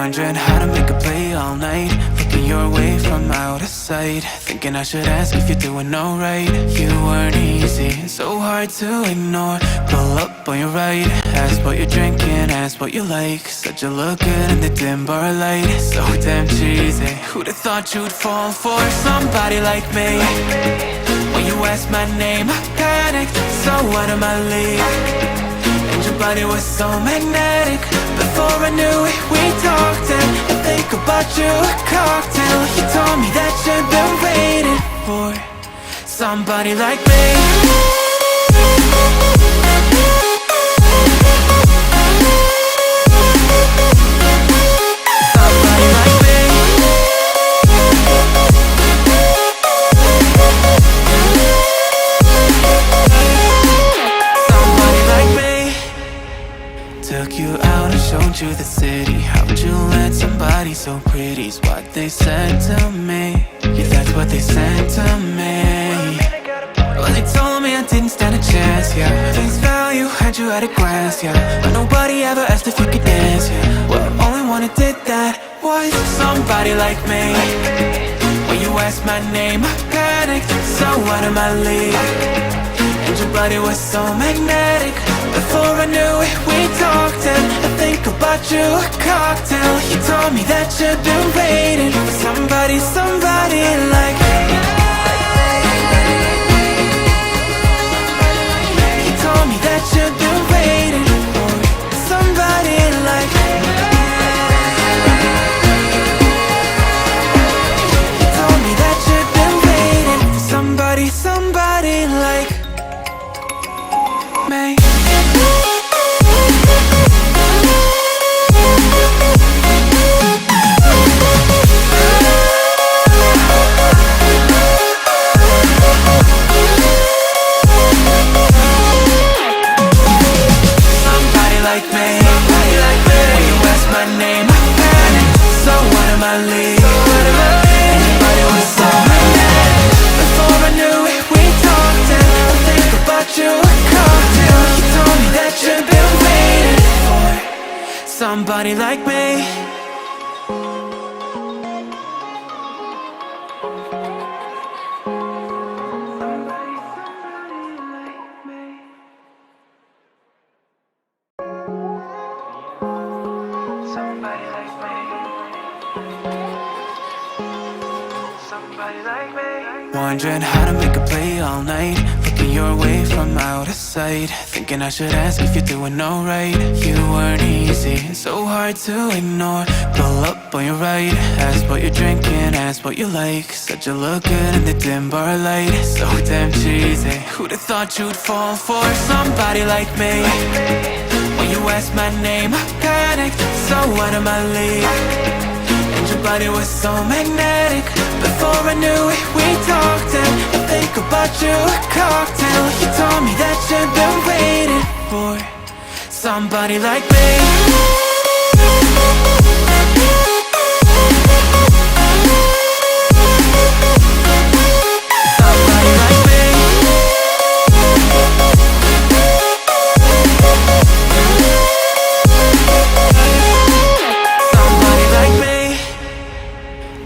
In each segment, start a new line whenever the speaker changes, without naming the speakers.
Wondering how to make a play all night, looking your way from out of sight, thinking I should ask if you're doing alright. You weren't easy, so hard to ignore. Pull up on your right, ask what you're drinking, ask what you like. Said you look good in the dim bar light, so damn cheesy. Who'd have thought you'd fall for somebody like me? When you asked my name, I panicked, so out of my league. And your body was so magnetic. Before I knew it, we talked, and I think about you a cocktail. You told me that you've been waiting for somebody like me. Somebody like me. Somebody like me. Took you out and showed you the city. How'd you let somebody so pretty's what they said to me? Yeah, that's what they said to me. Well, they told me I didn't stand a chance, yeah. Face value, had you at a glance, yeah. But nobody ever asked if you could dance, yeah. Well, only one who did that was somebody like me. When you asked my name, I panicked, so out of my league. And your body was so magnetic. Before I knew it, we talked, and I think about you a cocktail. You told me that you've been waiting for somebody, somebody like me. You told me that you've been waiting for somebody like me. You told me that you've been waiting for somebody, somebody like me. Like me, somebody like me. When you asked my name, I panicked, so out of my league. Anybody was so magnetic. Before I knew it, we talked, and I think about you a cocktail. You told me that you've been waiting for somebody like me. Somebody like me. Somebody like me. Wondering how to make a play all night, looking your way from out of sight, thinking I should ask if you're doing alright. You weren't easy, so hard to ignore. Pull up on your right, ask what you're drinking, ask what you like. Said you look good in the dim bar light, so damn cheesy. Who'd have thought you'd fall for somebody like me? When you asked my name, I panicked, so out of my league. And your body was so magnetic. Before I knew it, we talked, and I think about you a cocktail. You told me that you've been waiting for somebody like me.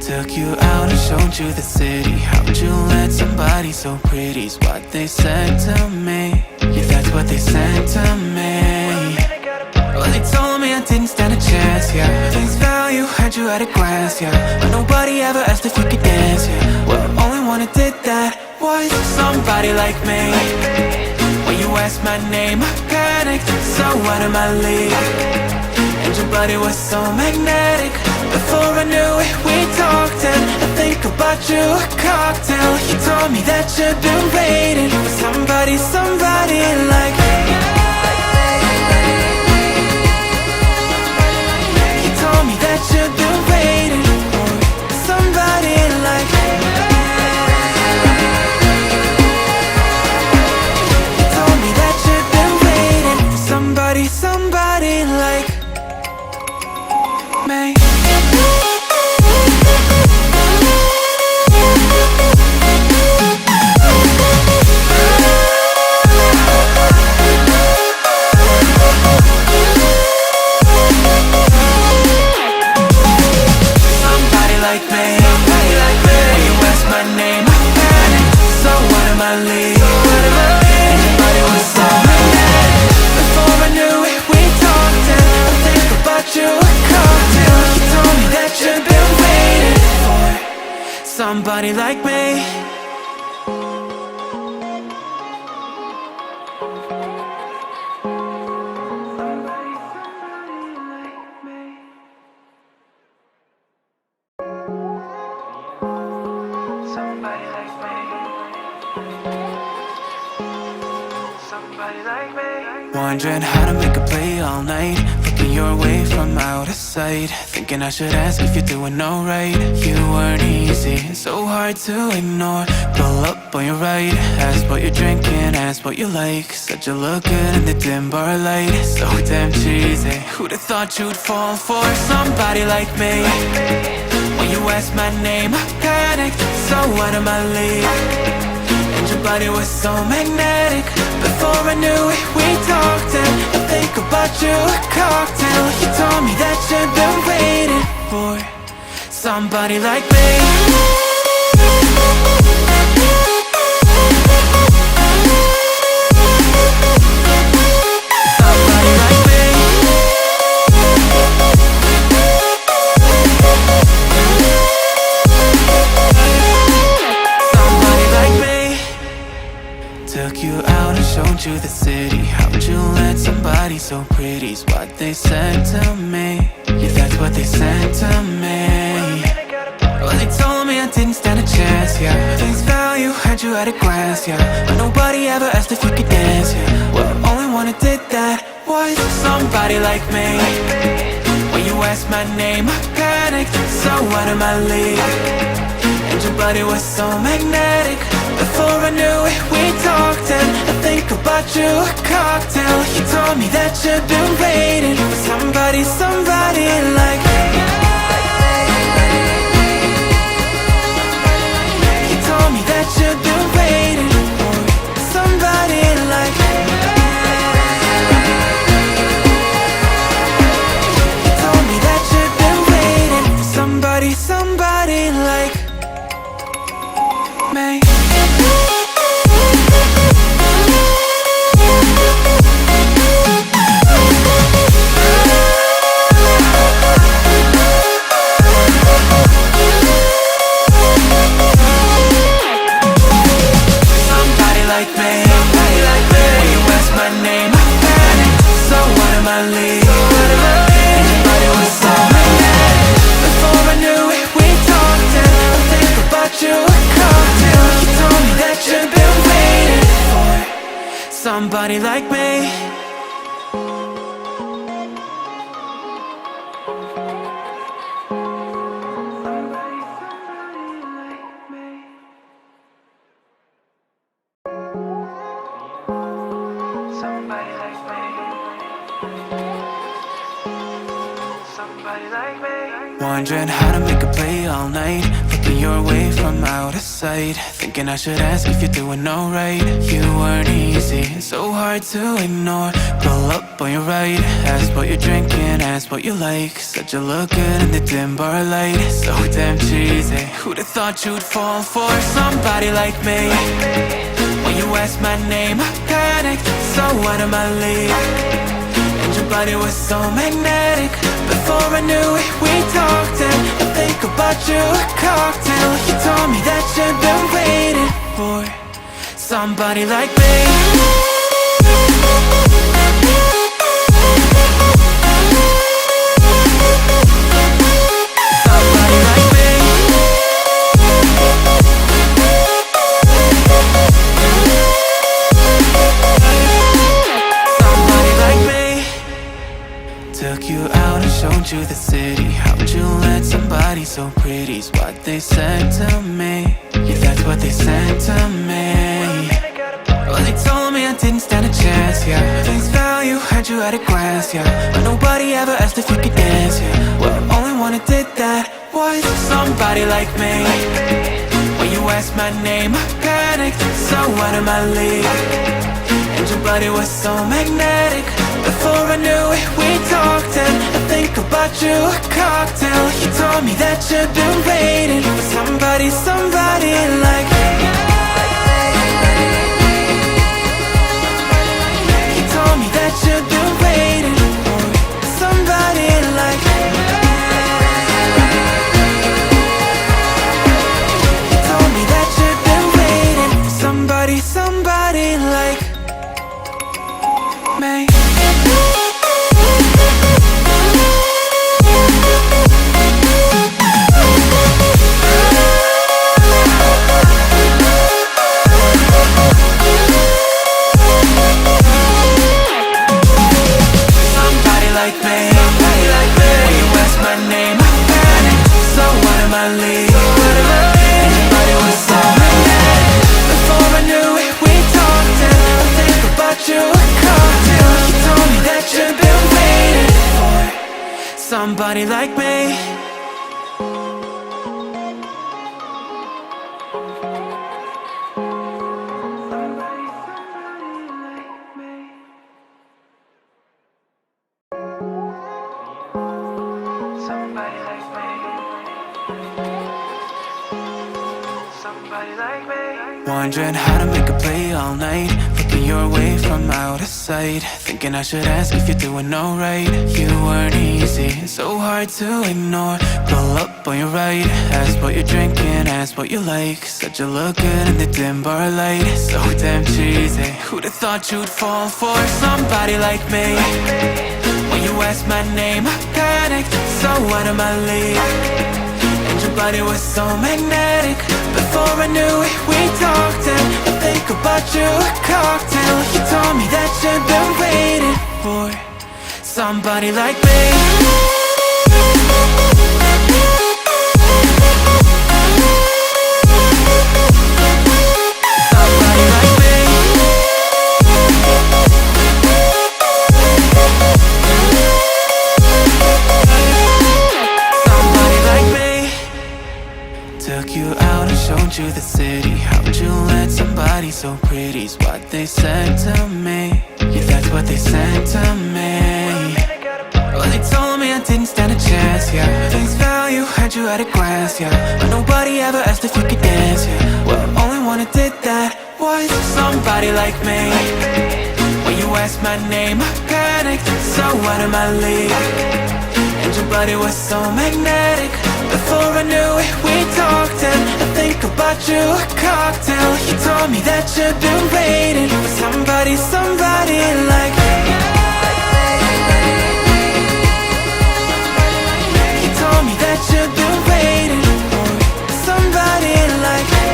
Took you out and showed you the city. How'd you let somebody so pretty's what they said to me? Yeah, that's what they said to me. Well, they told me I didn't stand a chance, yeah. Face value, had you at a glance, yeah. But nobody ever asked if you could dance, yeah. Well, only one who did that was somebody like me. When you asked my name, I panicked, so out of my league. And your body was so magnetic. Before I knew it, we talked, and I think about you a cocktail. You told me that you've been waiting for somebody, somebody like me. You told me that you've been waiting for somebody like me. You told me that you've been waiting for somebody, somebody like me. somebody like me. Somebody like me. Somebody like me. Wondering how to make a play all night, looking your way from out of sight, thinking I should ask if you're doing alright. You weren't easy, so hard to ignore. Pull up on your right, ask what you're drinking, ask what you like. Said you look good in the dim bar light, so damn cheesy. Who'd have thought you'd fall for somebody like me? When you asked my name, I panicked, so out of my league. And your body was so magnetic. Before I knew it, we talked, and I think about you a cocktail. You told me that you've been waiting for somebody like me. Somebody like me. Somebody like me. Took you out and showed you the city. How would you let somebody so pretty's what they said to me? Yeah, that's what they said to me. Well, they told me I didn't stand a chance, yeah. Face value, had you at a glance, yeah. But nobody ever asked if you could dance, yeah. Well, only one who did that was somebody like me. When you asked my name, I panicked, so out of my league. And your body was so magnetic. Before I knew it, we talked, and I think about you a cocktail. You told me that you've been waiting for somebody, somebody like me. You told me that you've been waiting for somebody like me. You told me that you've been waiting for somebody, somebody like me. Somebody like me. Somebody like me. Somebody like me. Wondering how to make a play all night, looking your way from out of sight, thinking I should ask if you're doing alright. You weren't easy, so hard to ignore. Pull up on your right, ask what you're drinking, ask what you like. Said you look good in the dim bar light, so damn cheesy. Who'd have thought you'd fall for somebody like me? When you asked my name, I panicked, so out of my league. And your body was so magnetic. Before I knew it, we talked, and I think about you a cocktail. You told me that you've been waiting for somebody like me. Somebody like me. Somebody like me. Took you out and showed you the city. How would you let somebody so pretty's what they said to me? Yeah, that's what they said to me. Well, they told me I didn't stand a chance, yeah. Face value, had you at a glance, yeah. But nobody ever asked if you could dance, yeah. Well, only one who did that was somebody like me. When you asked my name, I panicked, so out of my league. And your body was so magnetic. Before I knew it, we talked, and I think about you a cocktail. You told me that you've been waiting for somebody, somebody like me. You told me that you've been waiting for somebody like me. somebody like me. Somebody like me. Somebody like me. Wondering how to make a play all night, looking your way from out of sight, thinking I should ask if you're doing alright. You weren't easy, so hard to ignore. Pull up on your right, ask what you're drinking, ask what you like. Said you look good in the dim bar light, so damn cheesy. Who'd have thought you'd fall for somebody like me? When you asked my name, I panicked, so out of my league. And your body was so magnetic. Before I knew it, we talked, and I think about you a cocktail. You told me that you've been waiting for somebody like me. Somebody like me. Somebody like me. Took you out and showed you the city. How'd you let somebody so pretty's what they said to me? Yeah, that's what they said to me. Well, they told me I didn't stand a chance, yeah. Face value, had you at a glance, yeah. But nobody ever asked if you could dance, yeah. Well, only one who did that was somebody like me. When you asked my name, I panicked, so out of my league. And your body was so magnetic. Before I knew it, we talked, and I think about you a cocktail. You told me that you've been waiting for somebody, somebody like me. You told me that you've been waiting for somebody like me.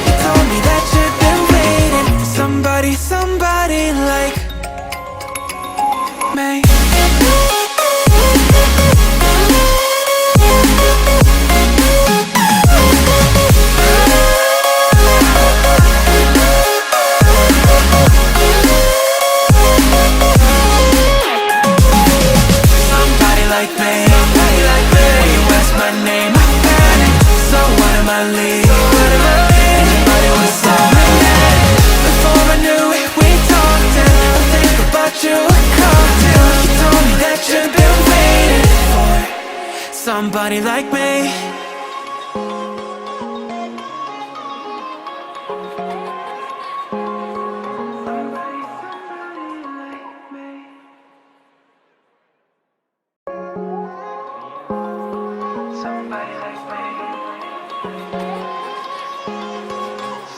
You told me that you've been waiting for somebody, somebody like me. Somebody like me. Somebody like me.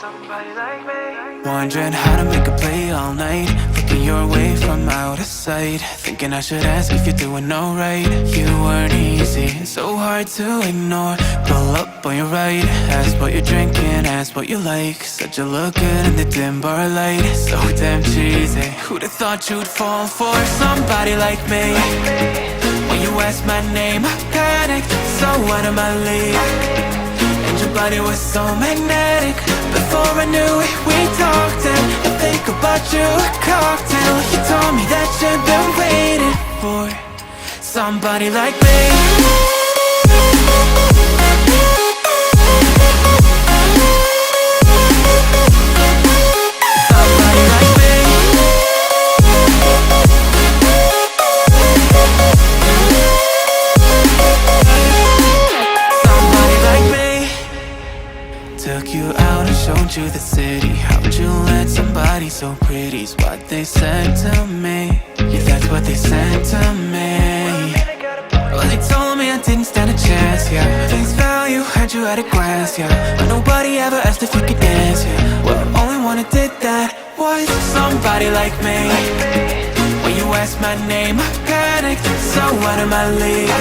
Somebody like me. Wondering how to make a play all night, looking your way from out of sight, thinking I should ask if you're doing alright. You weren't easy, so hard to ignore. Pull up on your right, ask what you're drinking, ask what you like. Said you look good in the dim bar light, so damn cheesy. Who'd have thought you'd fall for somebody like me? When you asked my name, I panicked, so out of my league. And your body was so magnetic. Before I knew it, we talked, and I think about you a cocktail. You told me that you've been waiting for somebody like me. Somebody like me. Somebody like me. Took you out and showed you the city. How'd you let somebody so pretty's what they said to me? Yeah, that's what they said to me. Well, they told me I didn't stand a chance, yeah. Face value, had you at a glance, yeah. But nobody ever asked if you could dance, yeah. Well, only one who did that was somebody like me. When you asked my name, I panicked, so out of my league.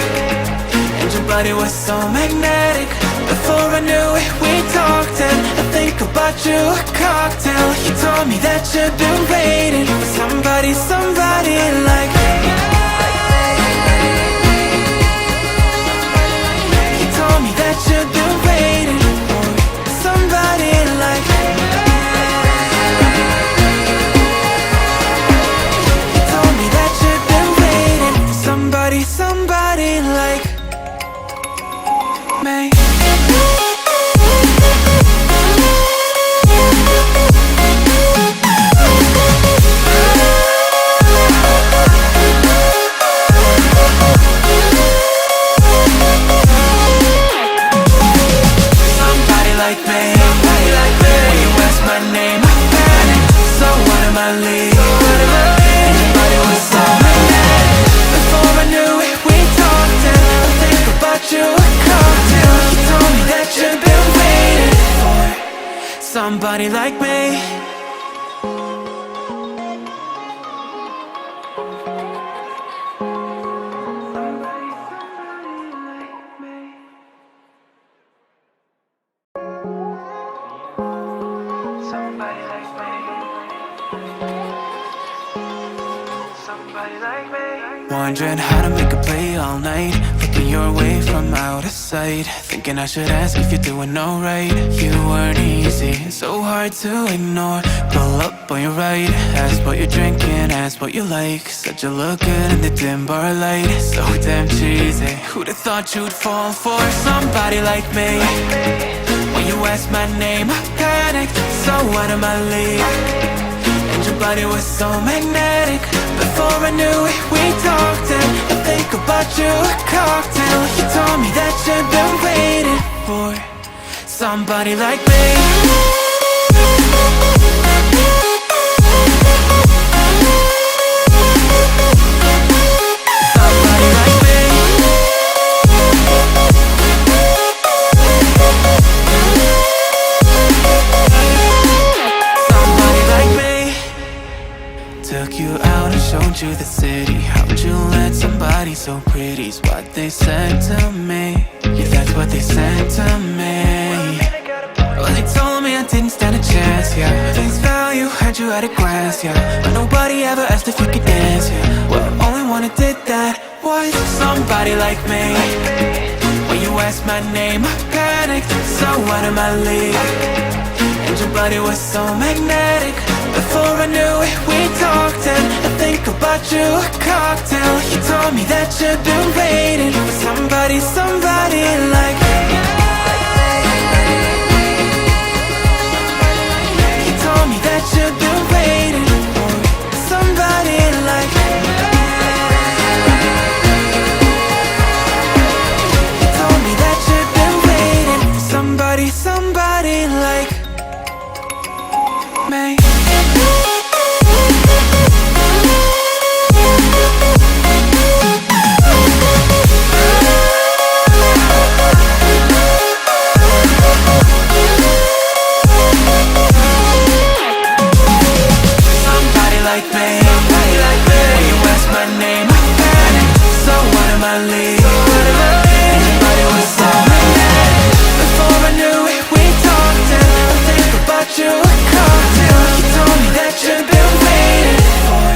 And your body was so magnetic. Before I knew it, we talked, and I think about you a cocktail. You told me that you've been waiting for somebody, somebody like me. You told me that you've been waiting for somebody like me. You somebody like me. Somebody like me. Somebody like me. Wondering how to make a play all night, looking your way from out of sight, thinking I should ask if you're doing alright. You weren't easy, so hard to ignore. Pull up on your right, ask what you're drinking, ask what you like. Said you look good in the dim bar light, so damn cheesy. Who'd have thought you'd fall for somebody like me? When you asked my name, I panicked, so out of my league. And your body was so magnetic. Before I knew it, we talked, and I think about you a cocktail. You told me that you've been waiting for somebody like me. Somebody like me. Somebody like me. Took you out and showed you the city. How'd you let somebody so pretty's what they said to me? Yeah, that's what they said to me. Well, they told me I didn't stand a chance, yeah. Face value, had you at a glance, yeah. But nobody ever asked if you could dance, yeah. Well, only one who did that was somebody like me. When you asked my name, I panicked, so out of my league. And your body was so magnetic. Before I knew it, we talked, and I think about you a cocktail. You told me that you've been waiting for somebody, somebody like me. You told me that you've been waiting for somebody like me. You told me that you've been waiting for somebody, somebody like me. Like me, when you asked my name, I panicked, so out of my league. And your body was so magnetic. Before I knew it, we talked, and I think about you a cocktail. You told me that you've been waiting for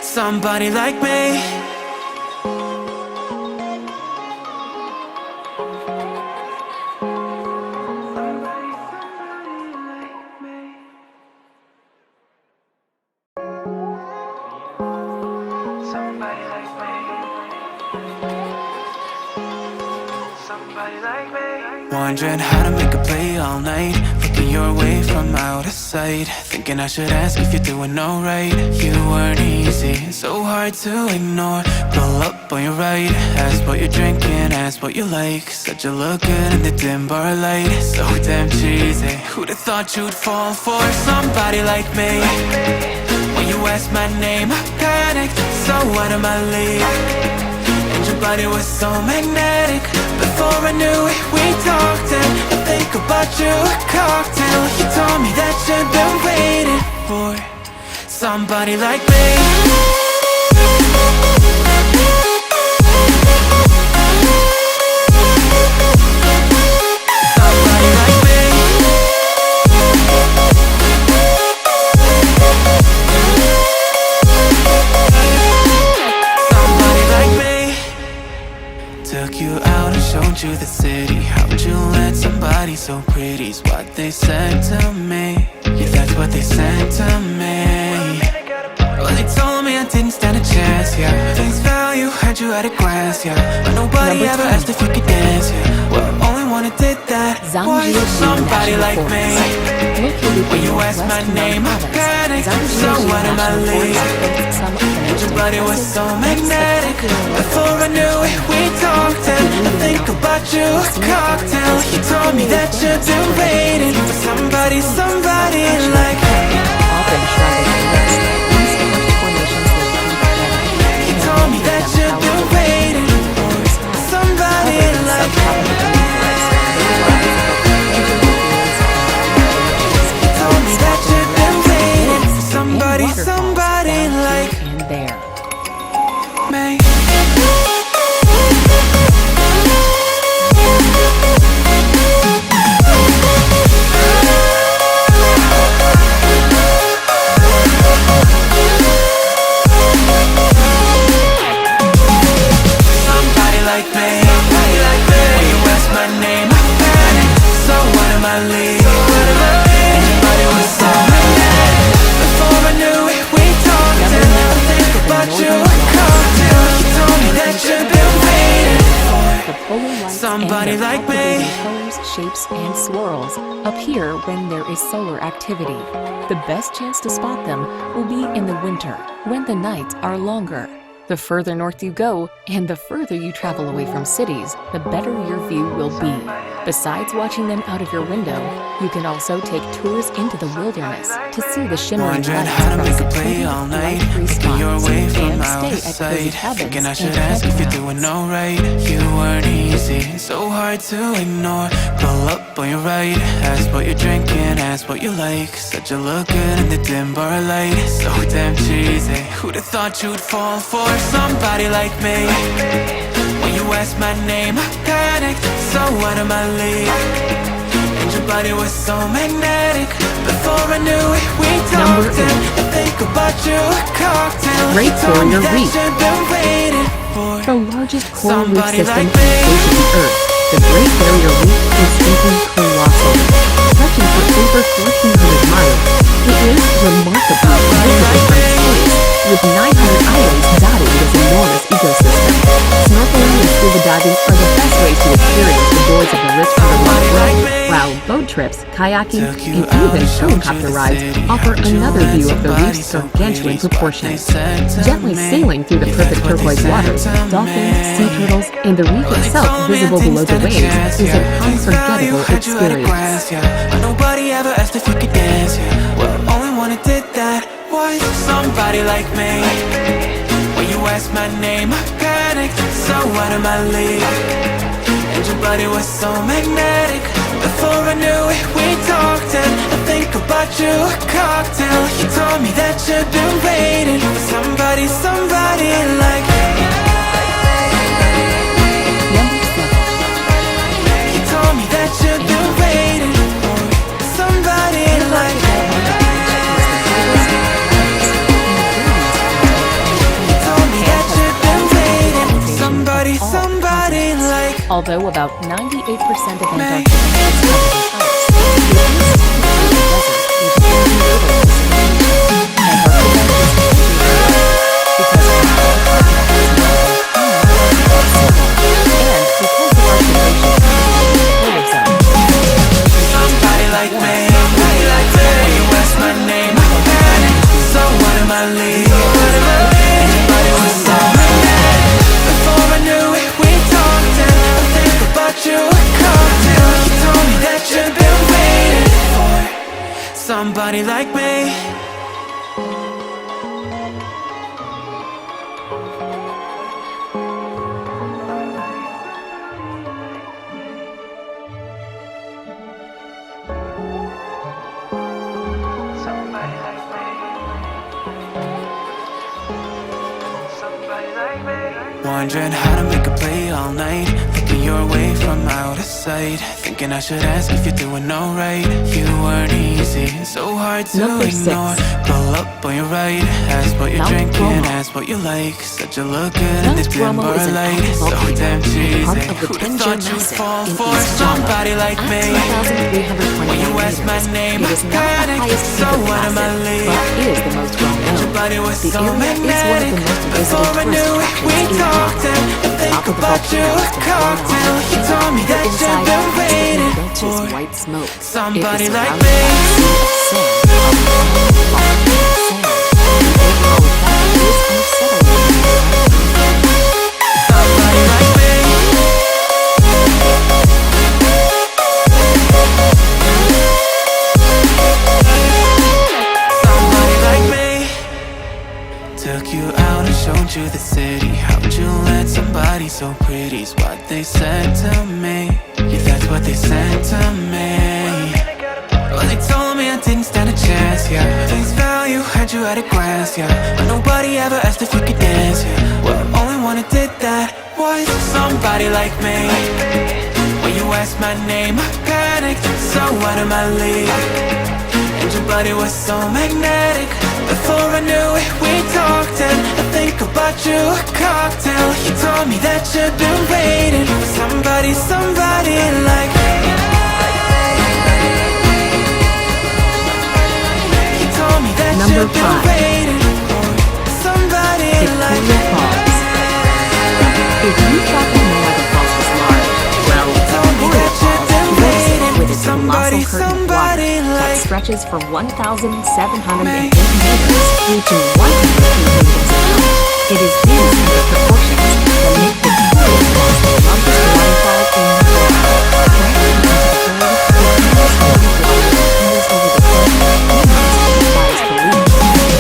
somebody like me. Somebody like me. Somebody like me. Wondering how to make a play all night, looking your way from out of sight, thinking I should ask if you're doing alright. You weren't easy, so hard to ignore. Pull up on your right, ask what you're drinking, ask what you like. Said you look good in the dim bar light, so damn cheesy. Who'd have thought you'd fall for somebody like me? When you asked my name, I panicked, so out of my league. And your body was so magnetic. Before I knew it, we talked, and I think about you a cocktail. You told me that you've been waiting for somebody like me. Somebody like me. Somebody like me. Took you out and showed you the city. How'd you let somebody so pretty's what they said to me? Yeah, that's what they said to me. Well, they told me I didn't stand a chance, yeah. Face value, had you at a glance, yeah. But nobody ever asked if you could dance, yeah. Well, only one who did that was somebody like me. When you asked my name, I panicked, so out of my league. And your body was so magnetic. Before I knew it, we talked, and I think about you a cocktail. You told me that you've been waiting for somebody, somebody like me. You told me that you've been waiting for somebody like me. Somebody like me. When you ask my name, I panic. So what am I leaving? And your body was so magnetic. Before I knew it, we talked and I think about you a cocktail. You told me that you've been waiting for somebody like me.
Colors, shapes, and swirls appear when there is solar activity. The best chance to spot them will be in the winter, when the nights are longer. The further north you go, and the further you travel away from cities, the better your view will be. Besides watching them out of your window, you can also take tours into the wilderness to see the shimmering
Wondering
lights
how to
from
make a
secluded,
play all night,
light-free
looking your
spots,
way from
and
out of
stay at cozy
sight.
cabins
Thinking I should
and
ask if you're doing
campgrounds.
alright. You weren't easy, so hard to ignore. Pull up on your right, ask what you're drinking, ask what you like. Said you look good in the dim bar light, so damn cheesy. Who'd have thought you'd fall for somebody like me? When you asked my name, I panicked. So what am I leaving? And your body was so magnetic. Before I knew it, we talked and I think about you a cocktail.
Great Barrier Reef,
You've been waiting for
the largest coral reef
somebody
system
like
on the face of the Earth. The Great Barrier Reef is simply colossal. Stretching for over 1,400 miles, it is remarkably visible from space, with 900 islands dotting this enormous ecosystem. Snorkeling and scuba diving are the best ways to experience the joys of the rich underwater world, while boat trips, kayaking, and even helicopter rides offer another view of the reef's gargantuan proportions. Gently sailing through the perfect turquoise waters, dolphins, sea turtles, and the reef itself visible below the waves is an unforgettable experience.
Nobody ever asked if you could dance, yeah. Well, only one who did that was somebody like me. When you asked my name, I panicked. So what am I leaving? And your body was so magnetic. Before I knew it, we talked and I think about you a cocktail. You told me that you've been waiting for somebody like me. You told me that you've been waiting for somebody like me. You told me that you've been waiting for somebody like me.
Although about 98% of Antarctica is covered in ice, it is completely desert with very little visibility. Antarctica is completely because of the Antarctica is melting and because the Arctic Ocean is the polar zone.
Somebody like me, somebody like me. When you ask my name, I panic. So what am I leaving? Anybody was so magnetic. Before I knew it, we talked and I think about you a cocktail. You told me that you've been waiting for somebody like me. Somebody like me. Somebody like me. Wondering how to make a play all night, looking your way from out of sight. Thinking I should ask if you're doing alright. You weren't easy, so hard to
Number
ignore.
6.
Pull up on your right, ask what you're
Mount
drinking,
Bromo.
ask what you like. Said you look good in the
Mount
dim
Bromo
bar
is an
light,
active
so
volcano,
damn cheesy.
part of the
Who'd have
Tenjo
thought you'd
Massif
fall
in
for
East Java.
somebody like
At
me?
2,329
When you ask my
meters,
name,
it is not the
panic.
highest
So
peak of the
what am I
massif,
leaving?
but it is the most well
Your
known.
body was
The
so
area is one of
magnetic.
the most visited
Before I
tourist
knew it, we
attractions in
talked
Europe.
and I think
Top of the
about you a
volcano is the
cocktail. You told me that you've
inside
been
is
waiting
the
for
white smoke.
somebody
it is
like
surrounded
me.
by a sea of sand, of volcanic sand. The overall effect is unsettling.
Somebody like me. Somebody like me. Took you out and showed you the city. How'd you let somebody so pretty's what they said to me? Yeah, that's what they said to me. Well, they told me I didn't stand a chance, yeah. Face value, had you at a glance, yeah. But nobody ever asked if you could dance, yeah. Well, only one who did that was somebody like me. When you asked my name, I panicked. So what am I leaving? And your body was so magnetic. Before I knew it, we talked, and I think about you a cocktail. You told me that you've been waiting for somebody, somebody like me. You told me that
Number
you've been
5.
waiting for somebody like me.
Victoria Falls. If you thought that Niagara Falls was large, well, Victoria Falls lives with its colossal curtain of water that stretches for 1,708 meters, reaching 100 meters in height. It is these kind of proportions that make Victoria Falls the largest waterfall in the world. Branching into the third, Victoria's body of water appears over the cliff and defies belief.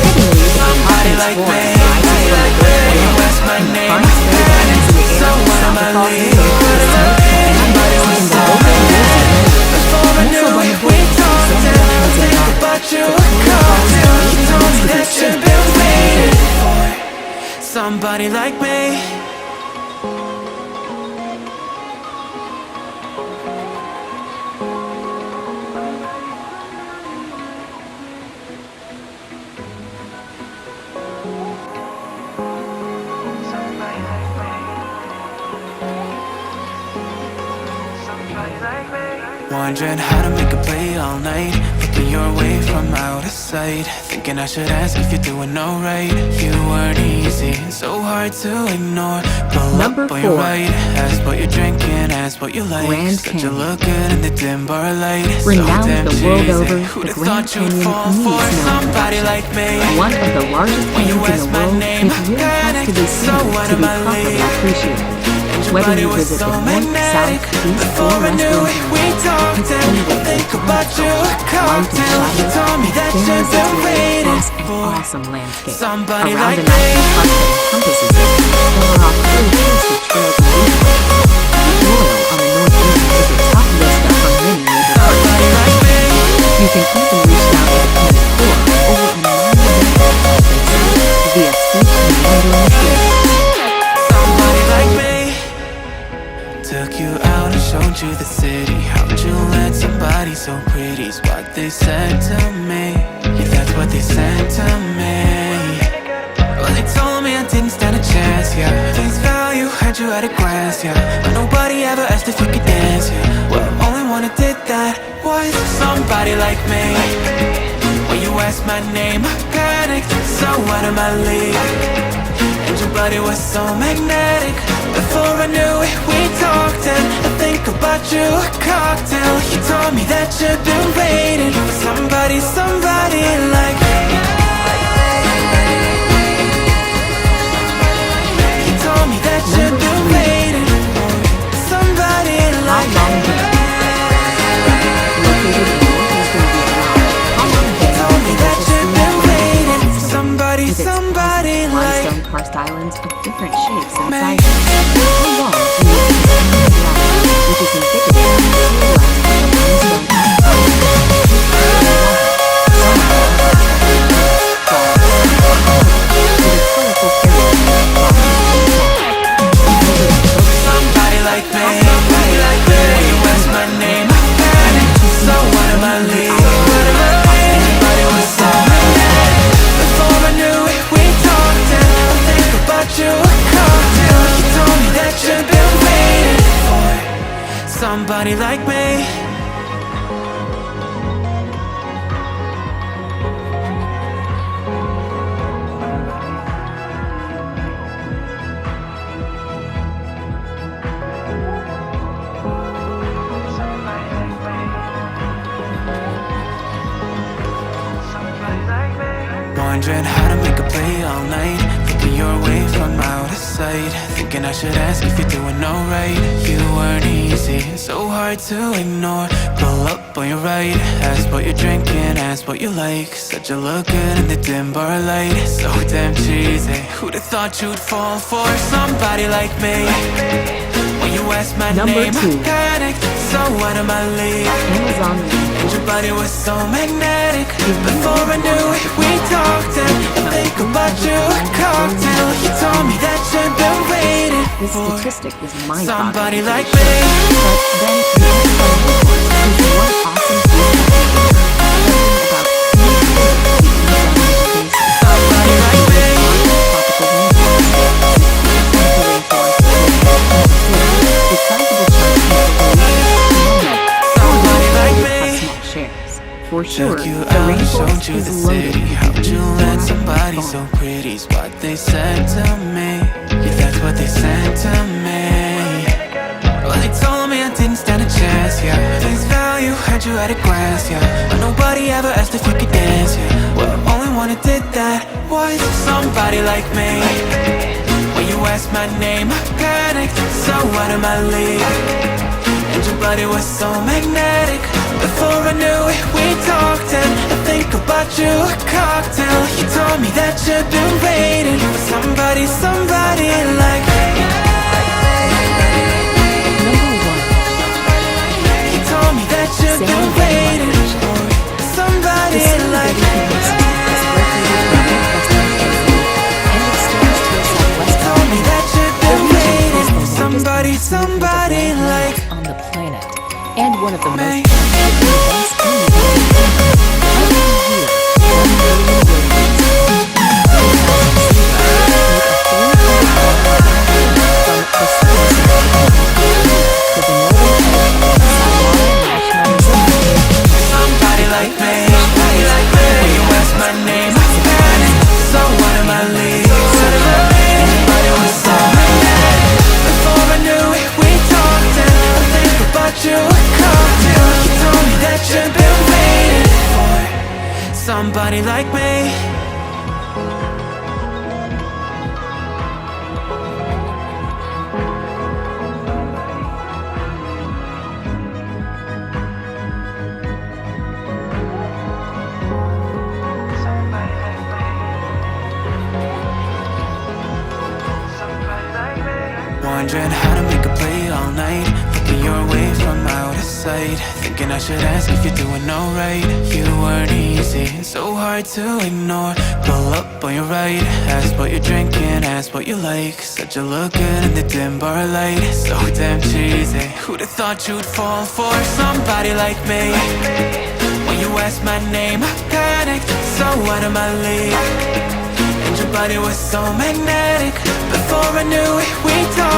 Heavenly, the
Somebody
Providence
like
Forest
me,
rises from the cliff
you
below,
ask my
and
name,
far spread into the air
so
from
what
south
am
of
I
Falls
leaving?
Lake to the snow
Somebody was
in the
so
local Jersey area.
Before I knew
Nestled on
it,
the
we
border of
talked,
San
and I
Diego
think
and
about you a
Victoria Falls
cocktail. You told me
to be
that
safe
you've been waiting for somebody like me. Wondering how to make a play all night, looking your way from out of sight, thinking I should ask if you're doing alright. You weren't easy, so hard to ignore. Pull
Number
up on your
4.
right, ask what you're drinking, ask what you like.
Grand
Said you
Canyon.
look good in the dim bar light.
Renowned
so damn
the world
cheesy.
over,
Who'd
the
have
Grand
thought you'd
Canyon
fall
needs
for
no
somebody
introduction.
like me?
One of the largest
When you
canyons in
ask
the
my
world,
name,
it really has
panic.
to be
So
seen
what
to
am
be
I
properly
leaving?
appreciated.
Your
Whether
body
you
was
visit
so
the north,
magnetic.
south, east,
Before
or
I
west
knew
Grand
it, we
Canyon,
talked,
it's
and I
anywhere
think
from
about you a
light and
cocktail. You
shadow,
told me that
bears
you've
its
been
way
waiting
across an
for
awesome landscape.
somebody
Around
like
a
me.
national park that encompasses it, there are off-road trails and viewpoints. Peak Royal on the north rim is a top vista from many major
Somebody
parks.
like me.
You can even reach down to the canyon floor over a 9-meter tall face via steep and meandering trails.
Somebody like me. Took you out and showed you the city. How would you let somebody so pretty's what they said to me? Yeah, that's what they said to me. Well, they told me I didn't stand a chance, yeah. Face value, had you at a glance, yeah. But nobody ever asked if you could dance, yeah. Well, the only one who did that was somebody like me. When you asked my name, I panicked. So what am I leaving? And your body was so magnetic. Before I knew it, we talked, and I think about you a cocktail. You told me that you've been waiting for somebody, somebody like me. You told me that you've been waiting for somebody like me.
Located in northeastern Vietnam, Ha Long Bay
Told me that
is
you've been waiting for
limestone
somebody,
with its
somebody
pleasant
like
limestone karst islands of different shapes and
me.
sizes. Ha Long emits a stunning light, which is indicative of the silhouette of the limestone
Somebody like me. When you ask my name, I panic. So what am I leaving? Everybody was so magnetic. Before I knew it, we talked, and I think about you a cocktail. You told me that you've been waiting for somebody like me. Wondering how to make a play all night, looking your way from out of sight, thinking I should ask if you're doing alright. You weren't easy, so hard to ignore. Pull up on your right, ask what you're drinking, ask what you like. Said you look good in the dim bar light. So damn cheesy, who'd have thought you'd fall for somebody like me? When you asked my
Number
name,
2.
I panicked. So what am I leaving?
Amazon
And your body was so magnetic. Before I knew it, we talked, and I think about you a cocktail. You told me that you've been waiting
This
for
statistic is mind-boggling.
somebody like
But
me.
then the Amazon rainforest is one awesome beautiful creature, covering about 3 feet of the Amazon River basin. for sure.
Took you
The
out and showed
rainforest
you the
is loaded
city.
with
How'd you let
beautiful
somebody
fauna.
so pretty's what they said to me? Yeah, that's what they said to me. Well, they told me I didn't stand a chance, yeah. Face value, had you at a glance, yeah. But nobody ever asked if you could dance, yeah. Well, only one who did that was somebody like me. When you asked my name, I panicked, so out of my league. And your body was so magnetic. Before I knew it, we talked, and I think about you, a cocktail. You told me that you've been waiting for somebody, somebody like me. You told me that you've been waiting for somebody like me. You told me that you've been waiting for somebody, somebody like
on the planet, and one of the most
me.
events in the world. Every year, 1 million Williams make a 300-mile from the southern to the northern National Reserve.
Somebody like me, somebody like me. When you ask my name, I panic. So out of my league. Everybody was so magnetic. Before I knew it, we talked, and I think about you, a cocktail. You told me that you've been waiting for somebody like me. Wondering how to make a play all night. Looking your way from out of sight. Thinking I should ask if you're doing alright. You weren't easy, so hard to ignore. Pull up on your right. Ask what you're drinking, ask what you like. Said you look good in the dim bar light. So damn cheesy. Who'd have thought you'd fall for somebody like me? When you asked my name, I panicked. So out of my league. And your body was so magnetic. Before I knew it, we talked.